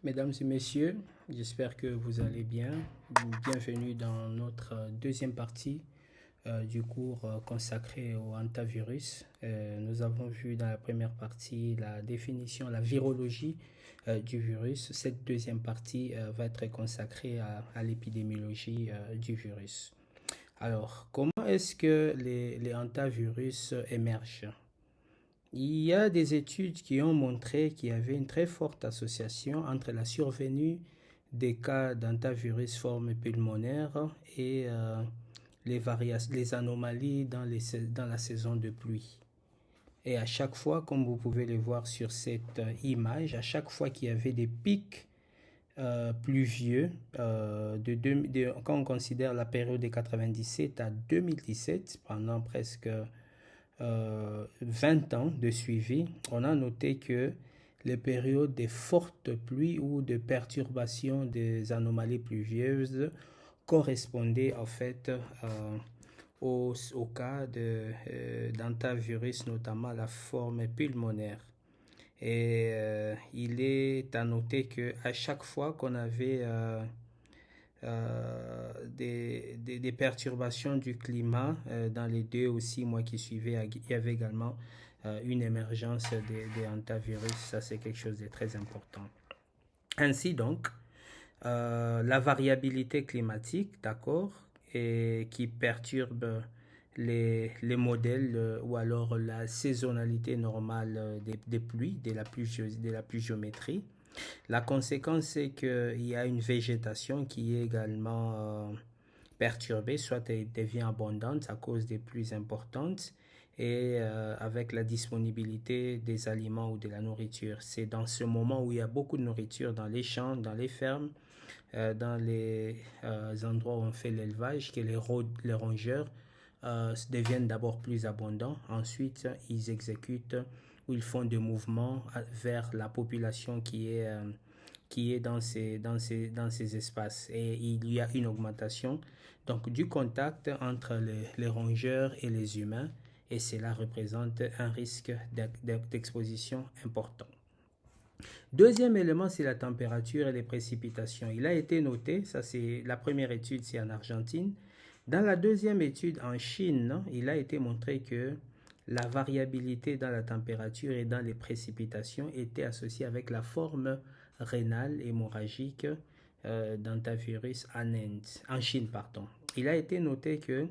Mesdames et messieurs, j'espère que vous allez bien. Bienvenue dans notre deuxième partie du cours consacré au hantavirus. Nous avons vu dans la première partie la définition, la virologie du virus. Cette deuxième partie va être consacrée à l'épidémiologie du virus. Alors, comment est-ce que les hantavirus émergent? Il y a des études qui ont montré qu'il y avait une très forte association entre la survenue des cas d'hantavirus forme pulmonaire et les anomalies dans la saison de pluie. Et à chaque fois, comme vous pouvez le voir sur cette image, à chaque fois qu'il y avait des pics pluvieux, quand on considère la période de 97 à 2017, pendant presque 20 ans de suivi, on a noté que les périodes de fortes pluies ou de perturbations des anomalies pluvieuses correspondaient en fait au cas d'hantavirus, notamment la forme pulmonaire. Et il est à noter qu'à chaque fois qu'on avait des perturbations du climat dans les 2 ou 6 mois qui suivaient, il y avait également une émergence des hantavirus. Ça, c'est quelque chose de très important. Ainsi donc, la variabilité climatique, d'accord, et qui perturbe les modèles ou alors la saisonnalité normale des pluies, de la pluviométrie. La conséquence, c'est qu'il y a une végétation qui est également perturbée, soit elle devient abondante à cause des pluies importantes et avec la disponibilité des aliments ou de la nourriture. C'est dans ce moment où il y a beaucoup de nourriture dans les champs, dans les fermes, dans les endroits où on fait l'élevage, que les rongeurs deviennent d'abord plus abondants. Ensuite, ils exécutent ou ils font des mouvements vers la population qui est dans ces espaces. Et il y a une augmentation donc, du contact entre les rongeurs et les humains. Et cela représente un risque d'exposition important. Deuxième élément, c'est la température et les précipitations. Il a été noté, ça c'est la première étude, c'est en Argentine. Dans la deuxième étude en Chine, il a été montré que la variabilité dans la température et dans les précipitations était associée avec la forme rénale hémorragique d'hantavirus en Chine. Pardon. Il a été noté que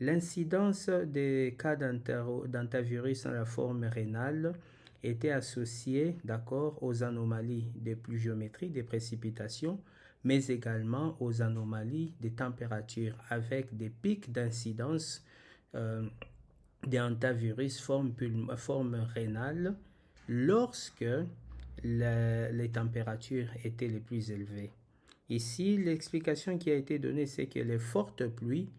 l'incidence des cas d'hantavirus dans la forme rénale était associée, d'accord, aux anomalies de pluviométrie, des précipitations, mais également aux anomalies de température, avec des pics d'incidence des hantavirus forme rénale lorsque les températures étaient les plus élevées. Ici, l'explication qui a été donnée, c'est que les fortes pluies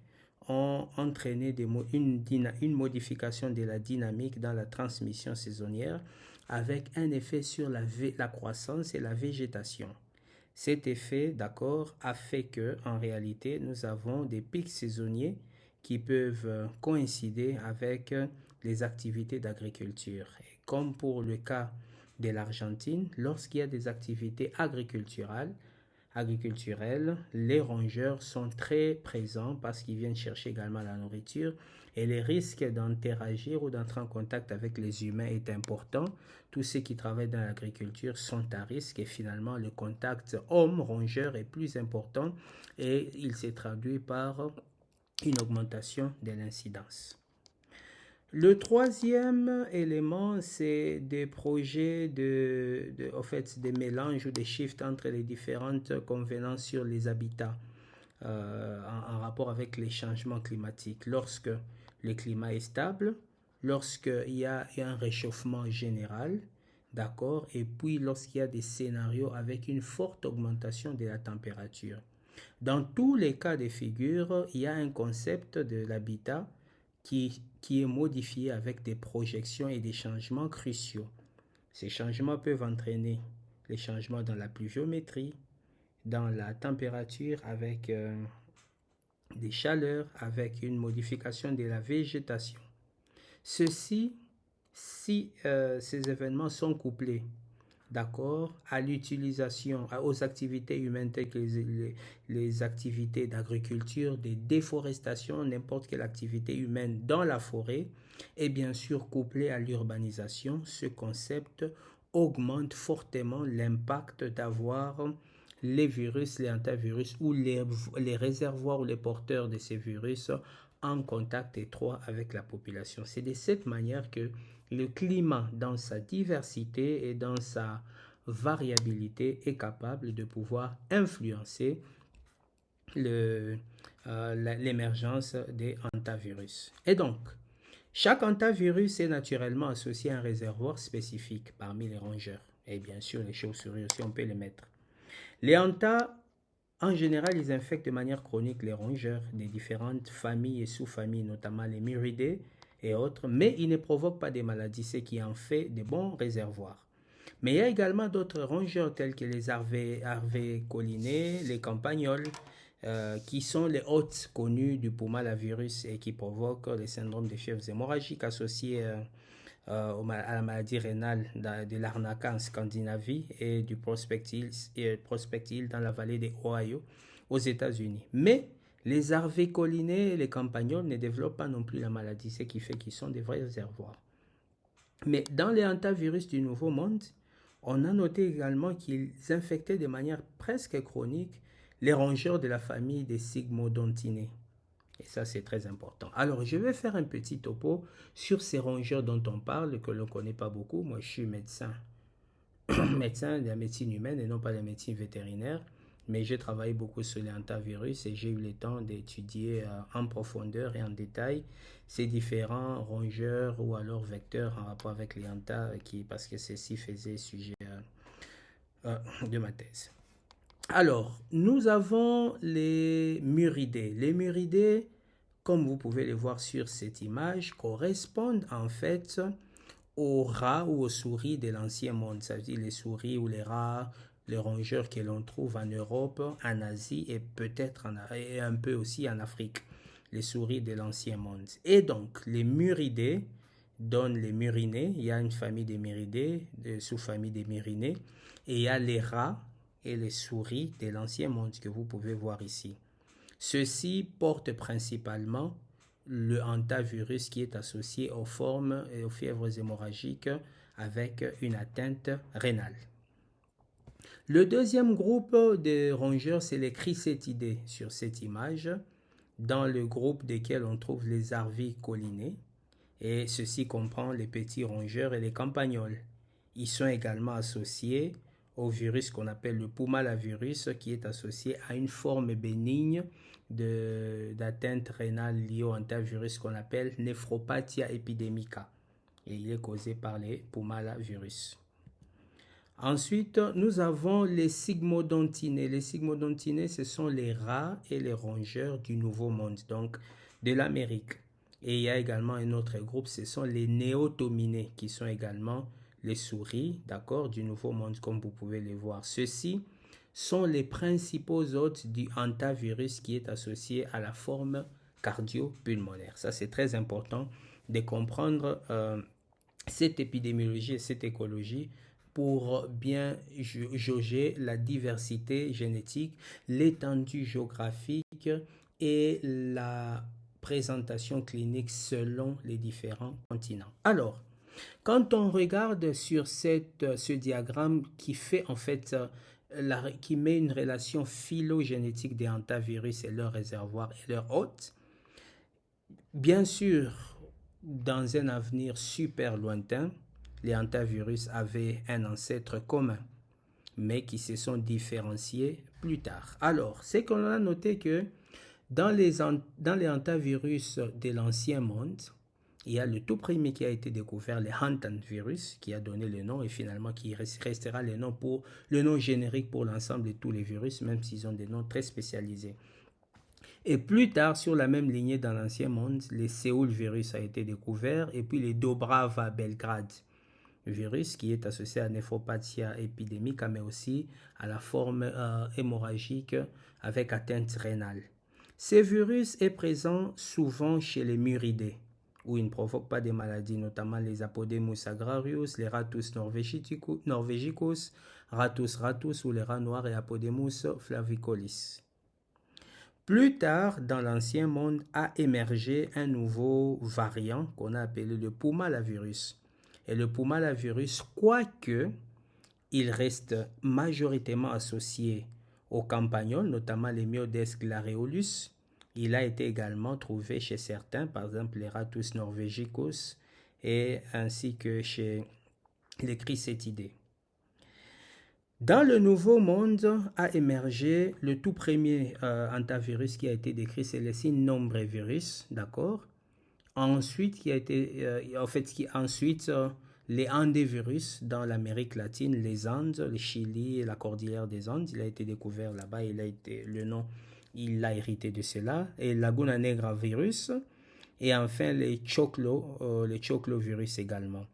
ont entraîné une modification de la dynamique dans la transmission saisonnière avec un effet sur la croissance et la végétation. Cet effet, d'accord, a fait que, en réalité, nous avons des pics saisonniers qui peuvent coïncider avec les activités d'agriculture. Comme pour le cas de l'Argentine, lorsqu'il y a des activités agriculturelles, les rongeurs sont très présents parce qu'ils viennent chercher également la nourriture et les risques d'interagir ou d'entrer en contact avec les humains est important. Tous ceux qui travaillent dans l'agriculture sont à risque et finalement le contact homme-rongeur est plus important et il s'est traduit par une augmentation de l'incidence. Le troisième élément, c'est des projets en fait, des mélanges ou des shifts entre les différentes convenances sur les habitats en rapport avec les changements climatiques. Lorsque le climat est stable, lorsqu'il y a un réchauffement général, d'accord, et puis lorsqu'il y a des scénarios avec une forte augmentation de la température. Dans tous les cas de figure, il y a un concept de l'habitat qui est modifié avec des projections et des changements cruciaux. Ces changements peuvent entraîner les changements dans la pluviométrie, dans la température avec des chaleurs, avec une modification de la végétation. Ceci, si ces événements sont couplés d'accord, à l'utilisation, aux activités humaines telles que les activités d'agriculture, de déforestation, n'importe quelle activité humaine dans la forêt, et bien sûr couplé à l'urbanisation, ce concept augmente fortement l'impact d'avoir les virus, les hantavirus ou les réservoirs ou les porteurs de ces virus en contact étroit avec la population. C'est de cette manière que le climat, dans sa diversité et dans sa variabilité, est capable de pouvoir influencer l'émergence des hantavirus. Et donc, chaque hantavirus est naturellement associé à un réservoir spécifique parmi les rongeurs. Et bien sûr, les chauves-souris aussi, on peut les mettre. Les hantas, en général, ils infectent de manière chronique les rongeurs des différentes familles et sous-familles, notamment les myridés et autres, mais ils ne provoquent pas des maladies, ce qui en fait de bons réservoirs. Mais il y a également d'autres rongeurs tels que les arvécolinés, les campagnols, qui sont les hôtes connus du Puma-la-virus et qui provoquent les syndromes de fièvres hémorragiques associés à la maladie rénale de l'Arnaca en Scandinavie et du Prospect Hill dans la vallée des Ohio aux États-Unis. Mais les arvécolinés et les campagnols ne développent pas non plus la maladie, ce qui fait qu'ils sont des vrais réservoirs. Mais dans les hantavirus du Nouveau Monde, on a noté également qu'ils infectaient de manière presque chronique les rongeurs de la famille des Sigmodontinés. Et ça, c'est très important. Alors, je vais faire un petit topo sur ces rongeurs dont on parle, que l'on ne connaît pas beaucoup. Moi, je suis médecin, médecin de la médecine humaine et non pas de la médecine vétérinaire. Mais j'ai travaillé beaucoup sur les hantavirus et j'ai eu le temps d'étudier en profondeur et en détail ces différents rongeurs ou alors vecteurs en rapport avec les hantas, parce que ceci faisait sujet de ma thèse. Alors, nous avons les muridés. Les muridés, comme vous pouvez les voir sur cette image, correspondent en fait aux rats ou aux souris de l'ancien monde. Ça veut dire les souris ou les rats, les rongeurs que l'on trouve en Europe, en Asie et peut-être et un peu aussi en Afrique. Les souris de l'ancien monde. Et donc, les muridés donnent les murinés. Il y a une famille des muridés, de sous-famille des murinés. Et il y a les rats et les souris de l'ancien monde que vous pouvez voir ici. Ceux-ci portent principalement le hantavirus qui est associé aux formes et aux fièvres hémorragiques avec une atteinte rénale. Le deuxième groupe de rongeurs, c'est les chryssétidés sur cette image, dans le groupe desquels on trouve les arvécolinés, et ceci comprend les petits rongeurs et les campagnols. Ils sont également associés au virus qu'on appelle le Puma-la-virus, qui est associé à une forme bénigne d'atteinte rénale liée au hantavirus qu'on appelle Nephropathia epidemica. Et il est causé par les Puma-la-virus. Ensuite, nous avons les sigmodontinés. Les sigmodontinés, ce sont les rats et les rongeurs du Nouveau Monde, donc de l'Amérique. Et il y a également un autre groupe, ce sont les néotominés, qui sont également les souris, d'accord, du Nouveau Monde, comme vous pouvez les voir. Ceux-ci sont les principaux hôtes du hantavirus qui est associé à la forme cardio-pulmonaire. Ça, c'est très important de comprendre cette épidémiologie et cette écologie pour bien jauger la diversité génétique, l'étendue géographique et la présentation clinique selon les différents continents. Alors, quand on regarde sur ce diagramme qui fait en fait qui met une relation phylogénétique des hantavirus et leurs réservoirs et leurs hôtes, bien sûr, dans un avenir super lointain, les hantavirus avaient un ancêtre commun, mais qui se sont différenciés plus tard. Alors, c'est qu'on a noté que dans les hantavirus de l'ancien monde, il y a le tout premier qui a été découvert, le hantavirus, qui a donné le nom et finalement qui restera le nom générique pour l'ensemble de tous les virus, même s'ils ont des noms très spécialisés. Et plus tard, sur la même lignée dans l'ancien monde, le Séoul virus a été découvert et puis le Dobrava Belgrade virus qui est associé à Nephropathia epidemica mais aussi à la forme hémorragique avec atteinte rénale. Ce virus est présent souvent chez les muridés, où ils ne provoquent pas des maladies, notamment les Apodemus agrarius, les Rattus norvegicus, Rattus ratus ou les rats noirs et Apodemus flavicolis. Plus tard, dans l'ancien monde, a émergé un nouveau variant qu'on a appelé le Pumalavirus. Et le Pumalavirus, quoique il reste majoritairement associé aux campagnols, notamment les Myodes glareolus, il a été également trouvé chez certains, par exemple les Rattus norvegicus, et ainsi que chez les Chrysetidae. Dans le Nouveau Monde a émergé le tout premier hantavirus qui a été décrit, c'est le cynombravirus, d'accord. Ensuite, les Andevirus dans l'Amérique latine, les Andes, le Chili et la cordillère des Andes, il a été découvert là-bas, le nom, il l'a hérité de cela, et Laguna Negra virus, et enfin les choclovirus également.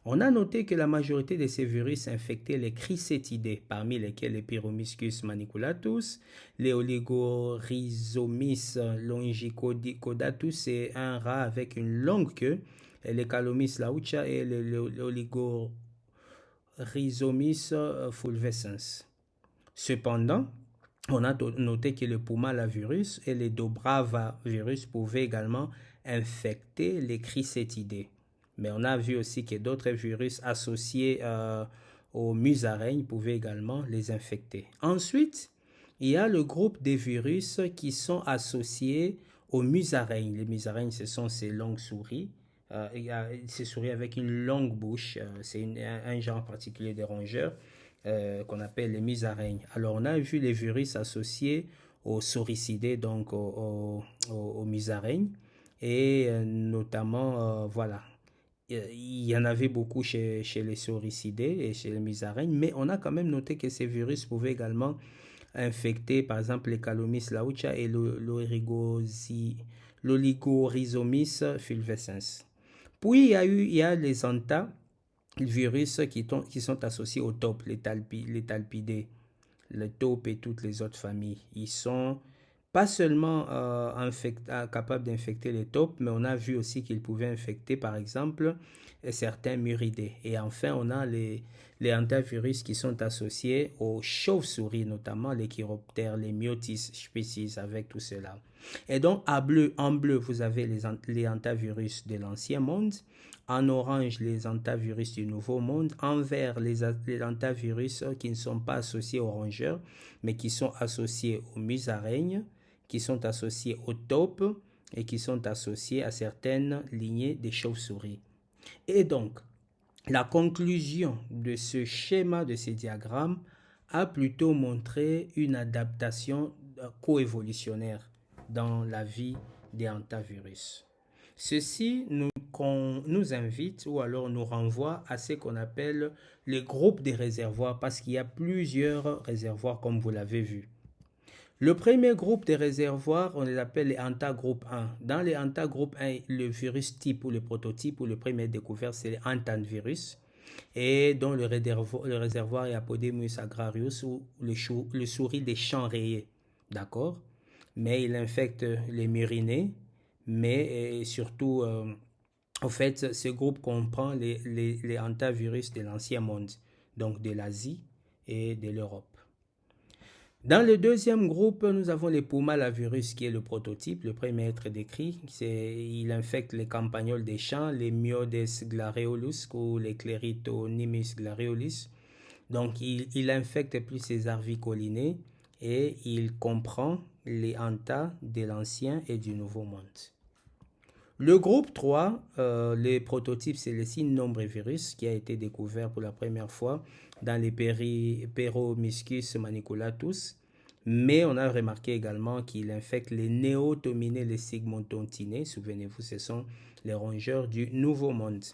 On a noté que la majorité de ces virus infectaient les Chrysetidae, parmi lesquels les Pyromyscus maniculatus, les Oligorhizomys longicodatus, c'est un rat avec une longue queue, et les Calomys laucha et l'Oligorhizomys fulvescens. Cependant, on a noté que le Pumalavirus et les Dobravavirus pouvaient également infecter les Chrysetidae. Mais on a vu aussi que d'autres virus associés aux musaraignes pouvaient également les infecter. Ensuite, il y a le groupe des virus qui sont associés aux musaraignes. Les musaraignes, ce sont ces longues souris. Ces souris avec une longue bouche. C'est un genre particulier de rongeurs qu'on appelle les musaraignes. Alors, on a vu les virus associés aux sauricidés, donc aux musaraignes. Et notamment, voilà. Il y en avait beaucoup chez les sauricidés et chez les musaraignes, mais on a quand même noté que ces virus pouvaient également infecter, par exemple, les Calomys laucha et l'Oligorhizomys fulvescens. Puis, il y a les hantavirus qui sont associés aux taupes, les talpidés, les taupes et toutes les autres familles. Ils sont pas seulement capables d'infecter les taupes, mais on a vu aussi qu'ils pouvaient infecter, par exemple, certains muridés. Et enfin, on a les hantavirus qui sont associés aux chauves-souris, notamment les chiroptères, les Myotis species, avec tout cela. Et donc, en bleu, vous avez les hantavirus de l'Ancien Monde. En orange, les hantavirus du Nouveau Monde. En vert, les hantavirus qui ne sont pas associés aux rongeurs, mais qui sont associés aux musaraignes, qui sont associés aux taupes et qui sont associés à certaines lignées des chauves-souris. Et donc, la conclusion de ce schéma, de ces diagrammes, a plutôt montré une adaptation coévolutionnaire dans la vie des hantavirus. Ceci nous invite ou alors nous renvoie à ce qu'on appelle les groupes des réservoirs, parce qu'il y a plusieurs réservoirs comme vous l'avez vu. Le premier groupe des réservoirs, on les appelle les hantagroupe 1. Dans les hantagroupe 1, le virus type ou le prototype ou le premier découvert, c'est les hantavirus. Et dans le réservoir est Apodemus agrarius ou le souris des champs rayés. D'accord? Mais il infecte les murinés, mais surtout, en fait, ce groupe comprend les hantavirus de l'ancien monde, donc de l'Asie et de l'Europe. Dans le deuxième groupe, nous avons les Pumalavirus qui est le prototype, le premier à être décrit. Il infecte les campagnols des champs, les Myodes glareolus ou les Cleritonimus glareolus. Donc, il infecte plus les arvicolinés et il comprend les hantas de l'Ancien et du Nouveau Monde. Le groupe 3, les prototypes, c'est le cynombravirus qui a été découvert pour la première fois dans les Pyromyscus maniculatus, mais on a remarqué également qu'il infecte les néotominés, les sigmodontinae, souvenez-vous, ce sont les rongeurs du Nouveau Monde.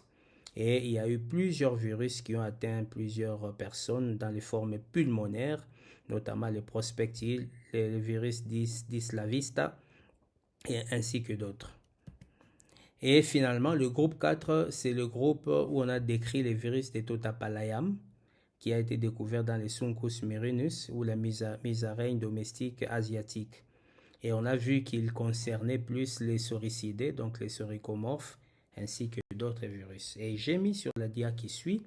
Et il y a eu plusieurs virus qui ont atteint plusieurs personnes dans les formes pulmonaires, notamment les prospectiles, les virus d'Islavista, et ainsi que d'autres. Et finalement, le groupe 4, c'est le groupe où on a décrit les virus des Totapalayam, qui a été découvert dans les Suncus mirinus ou la musaraigne domestique asiatique. Et on a vu qu'il concernait plus les sauricidés, donc les sauricomorphes, ainsi que d'autres virus. Et j'ai mis sur la dia qui suit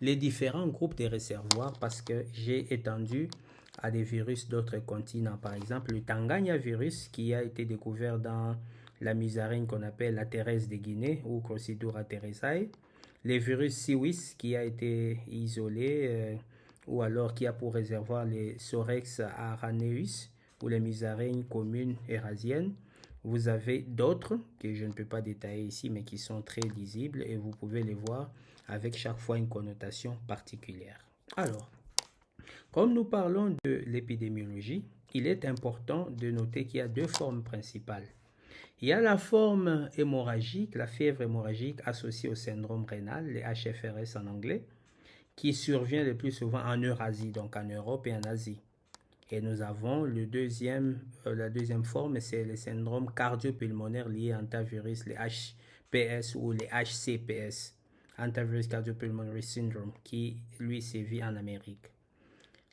les différents groupes de réservoirs parce que j'ai étendu à des virus d'autres continents. Par exemple, le Tanganyika virus qui a été découvert dans la musaraigne qu'on appelle la Thérèse de Guinée ou Crocidura theresae. Les virus Siwis qui a été isolé ou alors qui a pour réservoir les Sorex araneus ou les musaraignes communes eurasiennes. Vous avez d'autres que je ne peux pas détailler ici mais qui sont très lisibles et vous pouvez les voir avec chaque fois une connotation particulière. Alors, comme nous parlons de l'épidémiologie, il est important de noter qu'il y a deux formes principales. Il y a la forme hémorragique, la fièvre hémorragique associée au syndrome rénal, les HFRS en anglais, qui survient le plus souvent en Eurasie, donc en Europe et en Asie. Et nous avons la deuxième forme, c'est le syndrome cardiopulmonaire lié à hantavirus, les HPS ou les HCPS, Hantavirus Cardiopulmonary Syndrome, qui lui sévit en Amérique.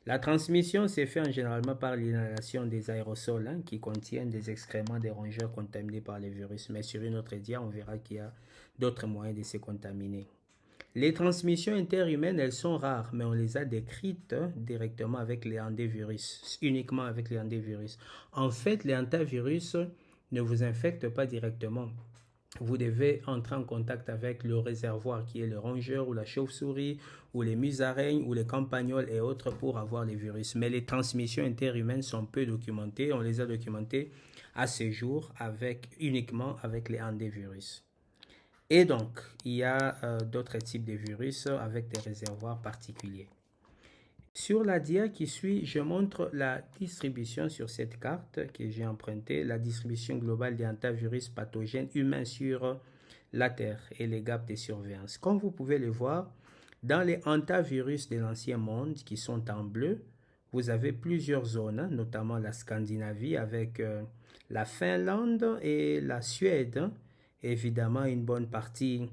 La transmission s'est faite généralement par l'inhalation des aérosols qui contiennent des excréments des rongeurs contaminés par les virus. Mais sur une autre dia, on verra qu'il y a d'autres moyens de se contaminer. Les transmissions interhumaines, elles sont rares, mais on les a décrites directement avec les hantavirus, uniquement avec les hantavirus. En fait, les hantavirus ne vous infectent pas directement. Vous devez entrer en contact avec le réservoir qui est le rongeur ou la chauve-souris ou les musaraignes ou les campagnols et autres pour avoir les virus. Mais les transmissions interhumaines sont peu documentées. On les a documentées à ce jour uniquement avec les hantavirus. Et donc, il y a d'autres types de virus avec des réservoirs particuliers. Sur la dia qui suit, je montre la distribution sur cette carte que j'ai empruntée, la distribution globale des hantavirus pathogènes humains sur la Terre et les gaps de surveillance. Comme vous pouvez le voir, dans les hantavirus de l'ancien monde qui sont en bleu, vous avez plusieurs zones, notamment la Scandinavie avec la Finlande et la Suède, évidemment une bonne partie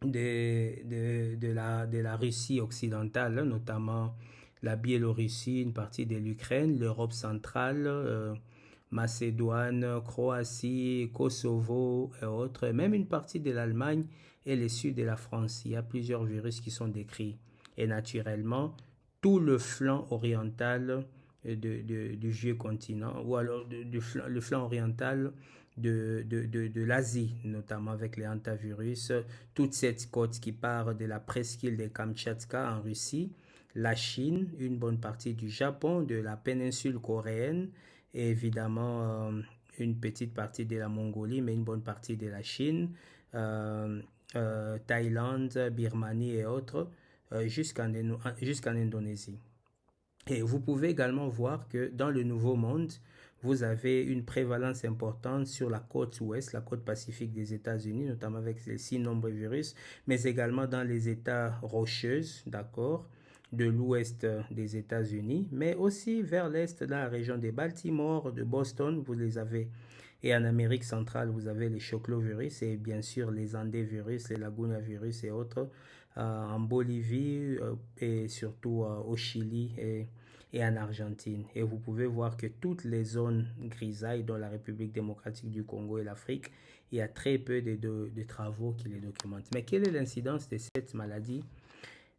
de la Russie occidentale, notamment la Biélorussie, une partie de l'Ukraine, l'Europe centrale, Macédoine, Croatie, Kosovo et autres, et même une partie de l'Allemagne et le sud de la France. Il y a plusieurs virus qui sont décrits. Et naturellement, tout le flanc oriental du vieux continent, ou alors le flanc oriental de l'Asie, notamment avec les hantavirus, toute cette côte qui part de la presqu'île de Kamtchatka en Russie, la Chine, une bonne partie du Japon, de la péninsule coréenne, et évidemment une petite partie de la Mongolie, mais une bonne partie de la Chine, Thaïlande, Birmanie et autres, jusqu'en Indonésie. Et vous pouvez également voir que dans le Nouveau Monde, vous avez une prévalence importante sur la côte ouest, la côte pacifique des États-Unis, notamment avec les 6 nombreux virus, mais également dans les États rocheuses, d'accord, de l'ouest des États-Unis, mais aussi vers l'est, dans la région de Baltimore, de Boston, vous les avez. Et en Amérique centrale, vous avez les choclovirus et bien sûr les andevirus, les lagunavirus et autres, en Bolivie et surtout au Chili et en Argentine. Et vous pouvez voir que toutes les zones grisailles, dont la République démocratique du Congo et l'Afrique, il y a très peu de travaux qui les documentent. Mais quelle est l'incidence de cette maladie?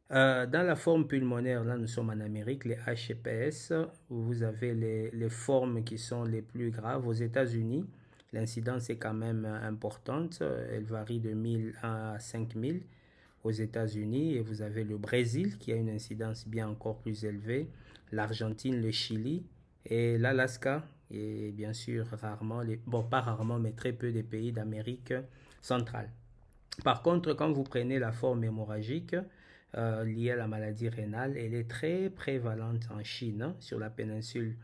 Dans la forme pulmonaire, là nous sommes en Amérique, les HPS, vous avez les formes qui sont les plus graves. Aux États-Unis, l'incidence est quand même importante, elle varie de 1000 à 5000 aux États-Unis, et vous avez le Brésil qui a une incidence bien encore plus élevée, l'Argentine, le Chili et l'Alaska, et bien sûr rarement, pas rarement, mais très peu des pays d'Amérique centrale. Par contre, quand vous prenez la forme hémorragique liée à la maladie rénale, elle est très prévalente en Chine, sur la péninsule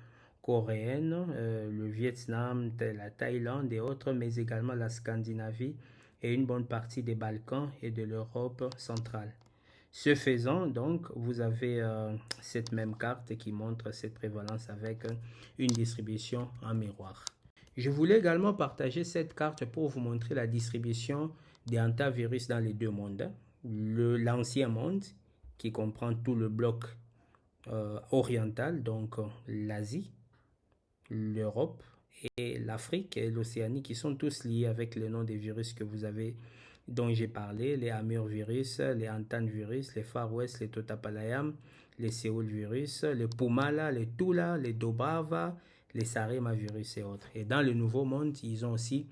coréenne, le Vietnam, la Thaïlande et autres, mais également la Scandinavie et une bonne partie des Balkans et de l'Europe centrale. Ce faisant, donc, vous avez cette même carte qui montre cette prévalence avec une distribution en miroir. Je voulais également partager cette carte pour vous montrer la distribution des hantavirus dans les deux mondes. L'ancien monde, qui comprend tout le bloc oriental, donc l'Asie, l'Europe et l'Afrique et l'Océanie, qui sont tous liés avec les noms des virus que vous avez dont j'ai parlé, les Amur virus, les Antan virus, les Far West, les Totapalayam, les Séoul virus, les Pumala, les Tula, les Dobrava, les Sarema virus et autres. Et dans le Nouveau Monde, ils ont aussi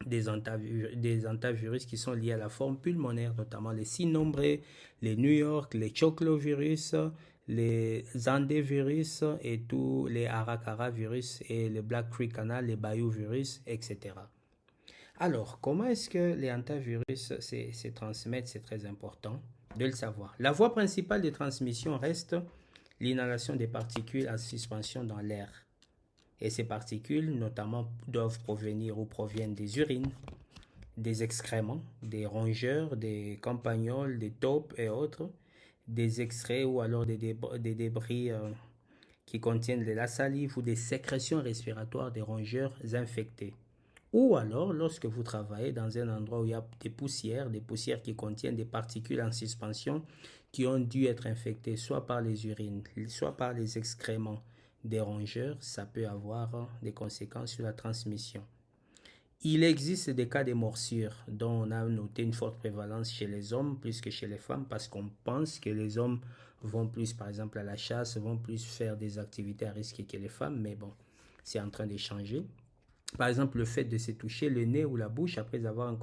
des antivirus qui sont liés à la forme pulmonaire, notamment les Sinombre, les New York, les Choclovirus, les Zandevirus et tous les Aracara virus et les Black Creek Canal, les Bayou virus, etc. Alors, comment est-ce que les antivirus se transmettent? C'est très important de le savoir. La voie principale de transmission reste l'inhalation des particules en suspension dans l'air. Et ces particules, notamment, doivent provenir ou proviennent des urines, des excréments, des rongeurs, des campagnols, des taupes et autres, des extraits ou alors des débris qui contiennent de la salive ou des sécrétions respiratoires des rongeurs infectés. Ou alors, lorsque vous travaillez dans un endroit où il y a des poussières qui contiennent des particules en suspension qui ont dû être infectées soit par les urines, soit par les excréments des rongeurs, ça peut avoir des conséquences sur la transmission. Il existe des cas de morsures dont on a noté une forte prévalence chez les hommes plus que chez les femmes parce qu'on pense que les hommes vont plus, par exemple, à la chasse, vont plus faire des activités à risque que les femmes, mais bon, c'est en train de changer. Par exemple, le fait de se toucher le nez ou la bouche après avoir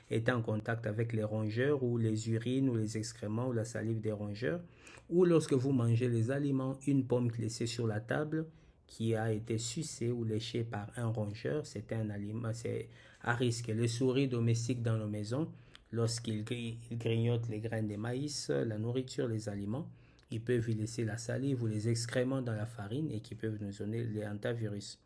été en contact avec les rongeurs ou les urines ou les excréments ou la salive des rongeurs, ou lorsque vous mangez les aliments, une pomme laissée sur la table qui a été sucée ou léchée par un rongeur, c'est un aliment, c'est à risque. Les souris domestiques dans nos maisons, lorsqu'ils grignotent les graines de maïs, la nourriture, les aliments, ils peuvent y laisser la salive ou les excréments dans la farine et qui peuvent nous donner les hantavirus.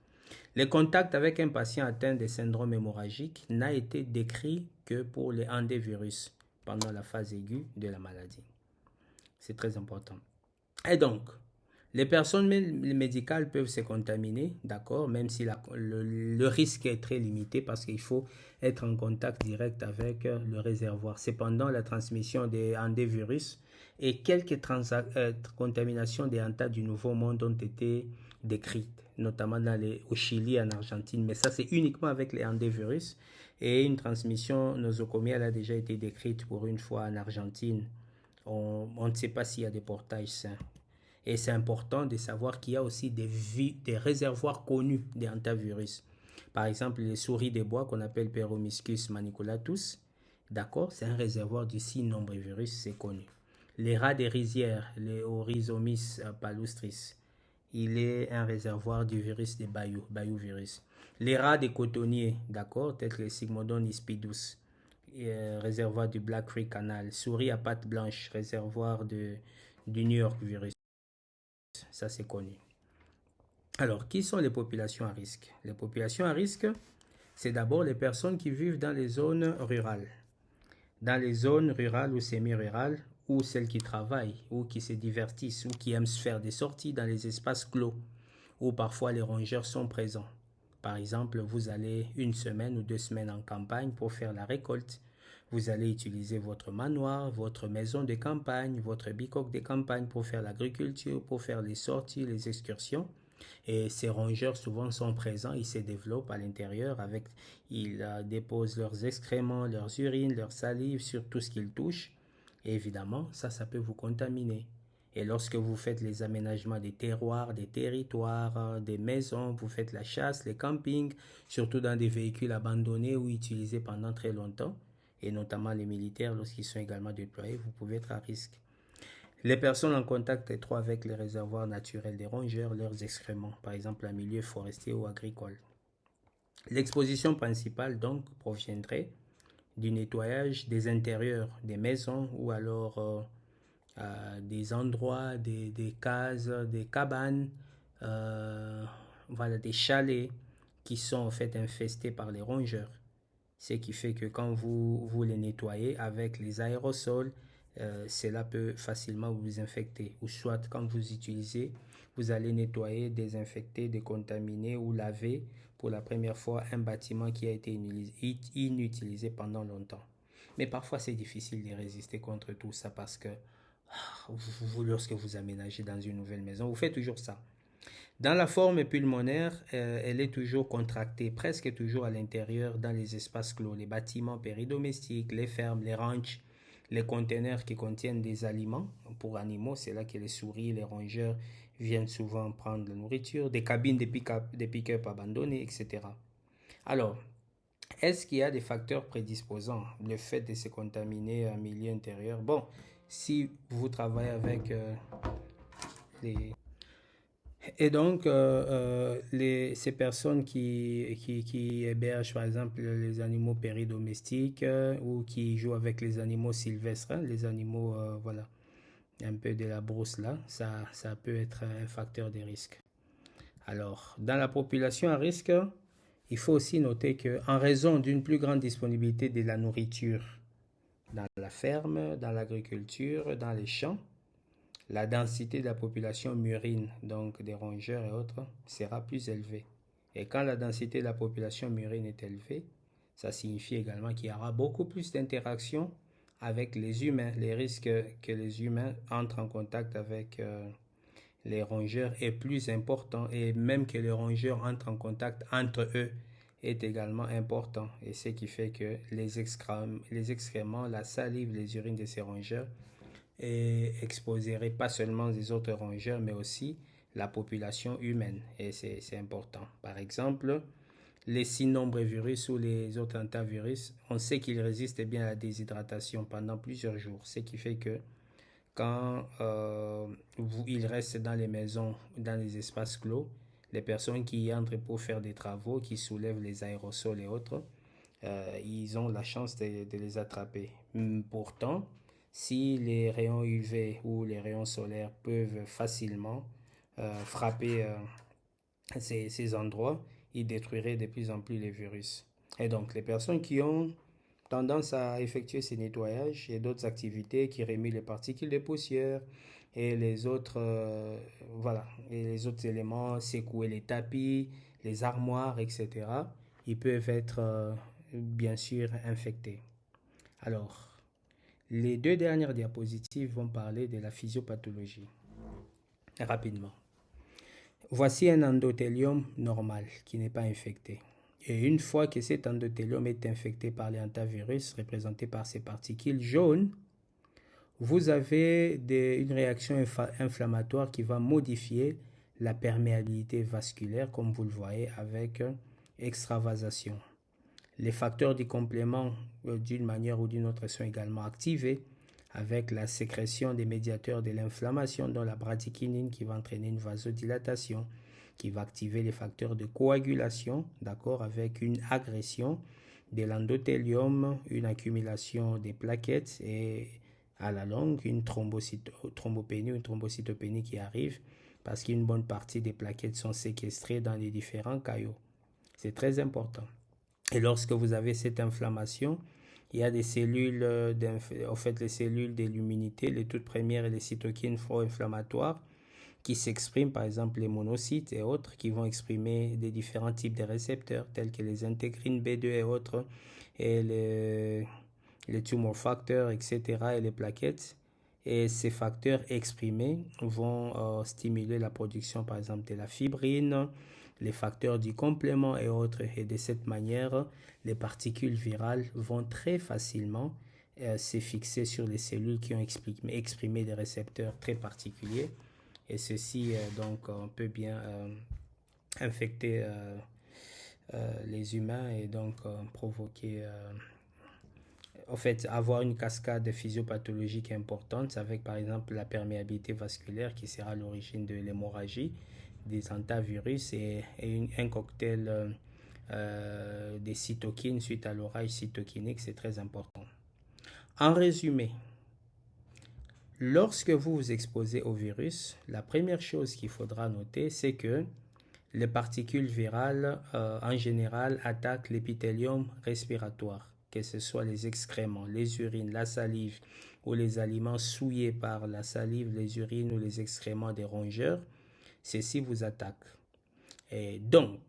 Le contact avec un patient atteint de syndrome hémorragique n'a été décrit que pour les hantavirus pendant la phase aiguë de la maladie. C'est très important. Et donc, les personnes médicales peuvent se contaminer, d'accord, même si le risque est très limité parce qu'il faut être en contact direct avec le réservoir. Cependant, la transmission des hantavirus et quelques contaminations des hantas du Nouveau Monde ont été décrites, notamment au Chili et en Argentine. Mais ça, c'est uniquement avec les hantavirus. Et une transmission nosocomiale a déjà été décrite pour une fois en Argentine. On ne sait pas s'il y a des portages sains. Et c'est important de savoir qu'il y a aussi des réservoirs connus des hantavirus. Par exemple, les souris des bois qu'on appelle Peromyscus maniculatus, d'accord, c'est un réservoir du cynombrivirus, c'est connu. Les rats des rizières, les Oryzomys palustris, il est un réservoir du virus des bayou virus. Les rats des cotonniers, d'accord, tels que les Sigmodon ispidus, réservoir du Black Creek Canal. Souris à pattes blanches, réservoir du New York virus. Ça, c'est connu. Alors, qui sont les populations à risque? Les populations à risque, c'est d'abord les personnes qui vivent dans les zones rurales. Dans les zones rurales ou semi-rurales, ou celles qui travaillent, ou qui se divertissent, ou qui aiment se faire des sorties dans les espaces clos, où parfois les rongeurs sont présents. Par exemple, vous allez une semaine ou 2 semaines en campagne pour faire la récolte. Vous allez utiliser votre manoir, votre maison de campagne, votre bicoque de campagne pour faire l'agriculture, pour faire les sorties, les excursions. Et ces rongeurs souvent sont présents, ils se développent à l'intérieur ils déposent leurs excréments, leurs urines, leurs salives sur tout ce qu'ils touchent. Et évidemment, ça peut vous contaminer. Et lorsque vous faites les aménagements des terroirs, des territoires, des maisons, vous faites la chasse, les campings, surtout dans des véhicules abandonnés ou utilisés pendant très longtemps, et notamment les militaires, lorsqu'ils sont également déployés, vous pouvez être à risque. Les personnes en contact étroit avec les réservoirs naturels des rongeurs, leurs excréments, par exemple en milieu forestier ou agricole. L'exposition principale, donc, proviendrait du nettoyage des intérieurs des maisons ou alors des endroits, des cases, des cabanes, voilà, des chalets qui sont en fait infestés par les rongeurs. Ce qui fait que quand vous les nettoyez avec les aérosols, cela peut facilement vous infecter. Ou soit quand vous utilisez, vous allez nettoyer, désinfecter, décontaminer ou laver pour la première fois un bâtiment qui a été inutilisé pendant longtemps. Mais parfois c'est difficile de résister contre tout ça parce que lorsque vous aménagez dans une nouvelle maison, vous faites toujours ça. Dans la forme pulmonaire, elle est toujours contractée, presque toujours à l'intérieur dans les espaces clos, les bâtiments péridomestiques, les fermes, les ranchs, les conteneurs qui contiennent des aliments pour animaux, c'est là que les souris, les rongeurs viennent souvent prendre la nourriture, des cabines de pick-up abandonnées, etc. Alors, est-ce qu'il y a des facteurs prédisposants? Le fait de se contaminer en milieu intérieur. Bon, si vous travaillez avec les... Et donc, ces personnes qui hébergent, par exemple, les animaux péridomestiques ou qui jouent avec les animaux sylvestres, hein, les animaux, voilà, un peu de la brousse là, ça peut être un facteur de risque. Alors, dans la population à risque, il faut aussi noter qu'en raison d'une plus grande disponibilité de la nourriture dans la ferme, dans l'agriculture, dans les champs, la densité de la population murine, donc des rongeurs et autres, sera plus élevée. Et quand la densité de la population murine est élevée, ça signifie également qu'il y aura beaucoup plus d'interactions avec les humains. Les risques que les humains entrent en contact avec les rongeurs est plus important et même que les rongeurs entrent en contact entre eux est également important. Et ce qui fait que les excréments, la salive, les urines de ces rongeurs exposerait pas seulement les autres rongeurs, mais aussi la population humaine. Et c'est important. Par exemple, les cynombrevvirus ou les autres hantavirus, on sait qu'ils résistent bien à la déshydratation pendant plusieurs jours. Ce qui fait que quand ils restent dans les maisons, dans les espaces clos, les personnes qui y entrent pour faire des travaux, qui soulèvent les aérosols et autres, ils ont la chance de les attraper. Pourtant, si les rayons UV ou les rayons solaires peuvent facilement frapper ces endroits, ils détruiraient de plus en plus les virus. Et donc, les personnes qui ont tendance à effectuer ces nettoyages et d'autres activités qui remuent les particules de poussière et les autres, voilà, et les autres éléments, secouer les tapis, les armoires, etc., ils peuvent être bien sûr infectés. Alors, les deux dernières diapositives vont parler de la physiopathologie. Rapidement. Voici un endothélium normal qui n'est pas infecté. Et une fois que cet endothélium est infecté par les hantavirus, représenté par ces particules jaunes, vous avez une réaction inflammatoire qui va modifier la perméabilité vasculaire, comme vous le voyez, avec extravasation. Les facteurs du complément, d'une manière ou d'une autre, sont également activés avec la sécrétion des médiateurs de l'inflammation, dont la bradykinine qui va entraîner une vasodilatation, qui va activer les facteurs de coagulation, d'accord, avec une agression de l'endothélium, une accumulation des plaquettes et à la longue une thrombopénie ou une thrombocytopénie qui arrive parce qu'une bonne partie des plaquettes sont séquestrées dans les différents caillots. C'est très important. Et lorsque vous avez cette inflammation, il y a des cellules, en fait les cellules de l'immunité, les toutes premières et les cytokines pro-inflammatoires qui s'expriment, par exemple les monocytes et autres, qui vont exprimer des différents types de récepteurs tels que les intégrines B2 et autres, et les tumor factors, etc., et les plaquettes. Et ces facteurs exprimés vont stimuler la production, par exemple, de la fibrine, les facteurs du complément et autres. Et de cette manière, les particules virales vont très facilement se fixer sur les cellules qui ont exprimé des récepteurs très particuliers. Et ceci, donc, on peut bien infecter les humains et donc provoquer... en fait, avoir une cascade physiopathologique importante avec par exemple la perméabilité vasculaire qui sera l'origine de l'hémorragie, des hantavirus et un cocktail des cytokines suite à l'orage cytokinique, c'est très important. En résumé, lorsque vous vous exposez au virus, la première chose qu'il faudra noter, c'est que les particules virales, en général, attaquent l'épithélium respiratoire, que ce soit les excréments, les urines, la salive ou les aliments souillés par la salive, les urines ou les excréments des rongeurs, ceci vous attaque. Et donc,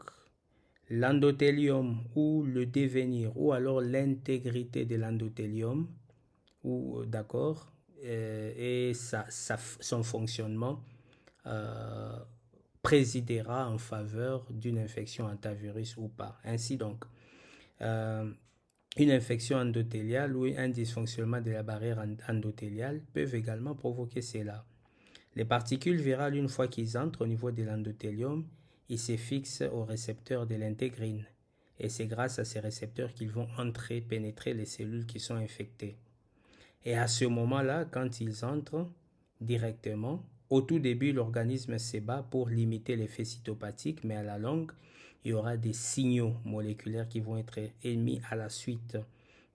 l'endothélium ou le devenir ou alors l'intégrité de l'endothélium, ou d'accord, et son fonctionnement présidera en faveur d'une infection hantavirus ou pas. Ainsi donc, une infection endothéliale ou un dysfonctionnement de la barrière endothéliale peuvent également provoquer cela. Les particules virales, une fois qu'ils entrent au niveau de l'endothélium, ils se fixent aux récepteurs de l'intégrine. Et c'est grâce à ces récepteurs qu'ils vont pénétrer les cellules qui sont infectées. Et à ce moment-là, quand ils entrent directement, au tout début, l'organisme se bat pour limiter l'effet cytopathique, mais à la longue, il y aura des signaux moléculaires qui vont être émis à la suite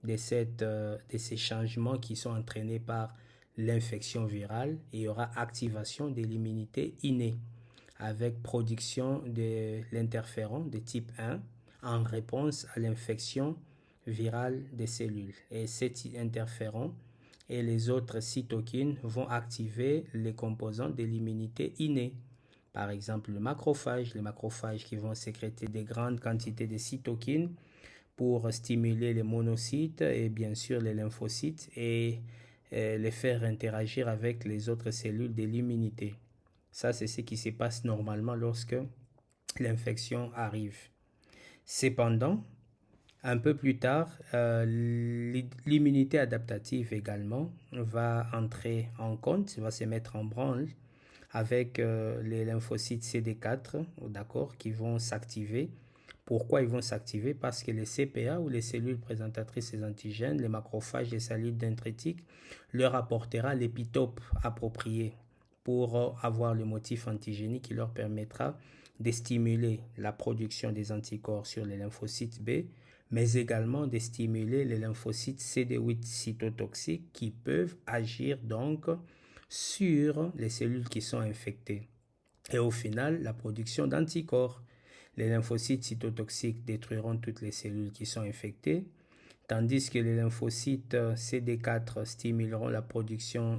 de ces changements qui sont entraînés par l'infection virale. Et il y aura activation de l'immunité innée avec production de l'interféron de type 1 en réponse à l'infection virale des cellules. Et cet interféron et les autres cytokines vont activer les composants de l'immunité innée. Par exemple, les macrophages qui vont sécréter des grandes quantités de cytokines pour stimuler les monocytes et bien sûr les lymphocytes et les faire interagir avec les autres cellules de l'immunité. Ça, c'est ce qui se passe normalement lorsque l'infection arrive. Cependant, un peu plus tard, l'immunité adaptative également va entrer en compte, va se mettre en branle avec les lymphocytes CD4, d'accord, qui vont s'activer. Pourquoi ils vont s'activer? Parce que les CPA ou les cellules présentatrices des antigènes, les macrophages et cellules dendritiques, leur apportera l'épitope approprié pour avoir le motif antigénique qui leur permettra de stimuler la production des anticorps sur les lymphocytes B, mais également de stimuler les lymphocytes CD8 cytotoxiques qui peuvent agir donc sur les cellules qui sont infectées. Et au final, la production d'anticorps. Les lymphocytes cytotoxiques détruiront toutes les cellules qui sont infectées, tandis que les lymphocytes CD4 stimuleront la production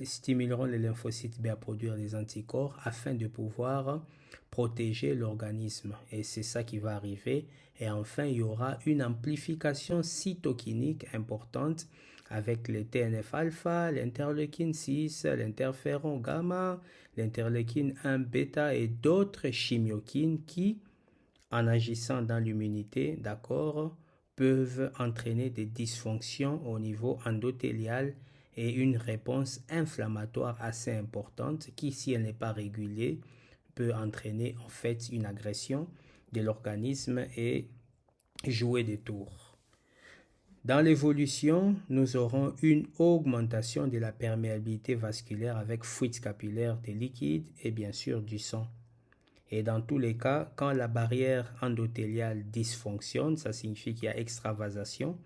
stimuleront les lymphocytes B à produire des anticorps afin de pouvoir protéger l'organisme. Et c'est ça qui va arriver. Et enfin, il y aura une amplification cytokinique importante avec les TNF-alpha, l'interleukine 6, l'interféron gamma, l'interleukine 1 bêta et d'autres chimiokines qui, en agissant dans l'immunité, d'accord, peuvent entraîner des dysfonctions au niveau endothélial et une réponse inflammatoire assez importante qui, si elle n'est pas régulée, peut entraîner en fait une agression de l'organisme et jouer des tours. Dans l'évolution, nous aurons une augmentation de la perméabilité vasculaire avec fuite capillaire des liquides et bien sûr du sang. Et dans tous les cas, quand la barrière endothéliale dysfonctionne, ça signifie qu'il y a extravasation,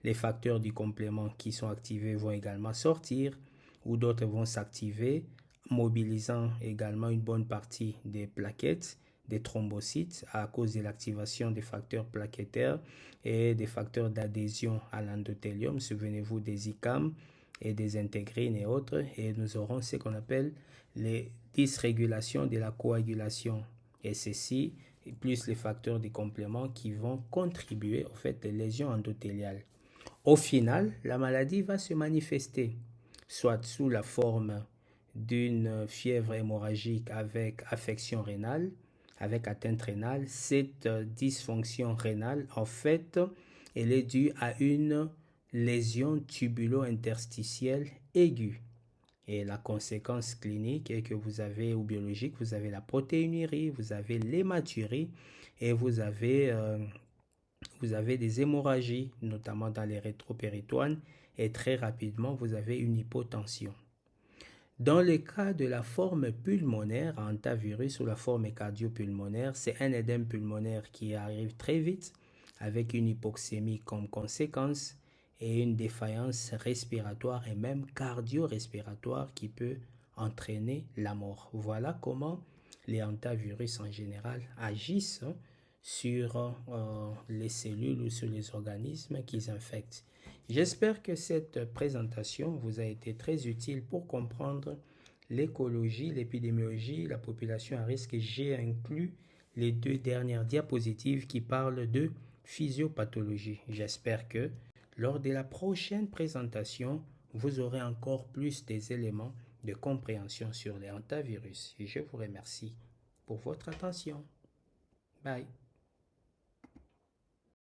les facteurs du complément qui sont activés vont également sortir ou d'autres vont s'activer, mobilisant également une bonne partie des plaquettes, des thrombocytes à cause de l'activation des facteurs plaquettaires et des facteurs d'adhésion à l'endothélium. Souvenez-vous des ICAM et des intégrines et autres. Et nous aurons ce qu'on appelle les dysrégulations de la coagulation. Et ceci, plus les facteurs de complément qui vont contribuer au fait des lésions endothéliales. Au final, la maladie va se manifester, soit sous la forme d'une fièvre hémorragique avec affection rénale, avec atteinte rénale. Cette dysfonction rénale, en fait, elle est due à une lésion tubulo-interstitielle aiguë. Et la conséquence clinique est que vous avez, ou biologique, vous avez la protéinurie, vous avez l'hématurie et vous avez des hémorragies, notamment dans les rétropéritoines, et très rapidement, vous avez une hypotension. Dans le cas de la forme pulmonaire, hantavirus ou la forme cardiopulmonaire, c'est un édème pulmonaire qui arrive très vite avec une hypoxémie comme conséquence et une défaillance respiratoire et même cardio-respiratoire qui peut entraîner la mort. Voilà comment les hantavirus en général agissent sur les cellules ou sur les organismes qu'ils infectent. J'espère que cette présentation vous a été très utile pour comprendre l'écologie, l'épidémiologie, la population à risque. J'ai inclus les 2 dernières diapositives qui parlent de physiopathologie. J'espère que lors de la prochaine présentation, vous aurez encore plus des éléments de compréhension sur les hantavirus. Et je vous remercie pour votre attention. Bye.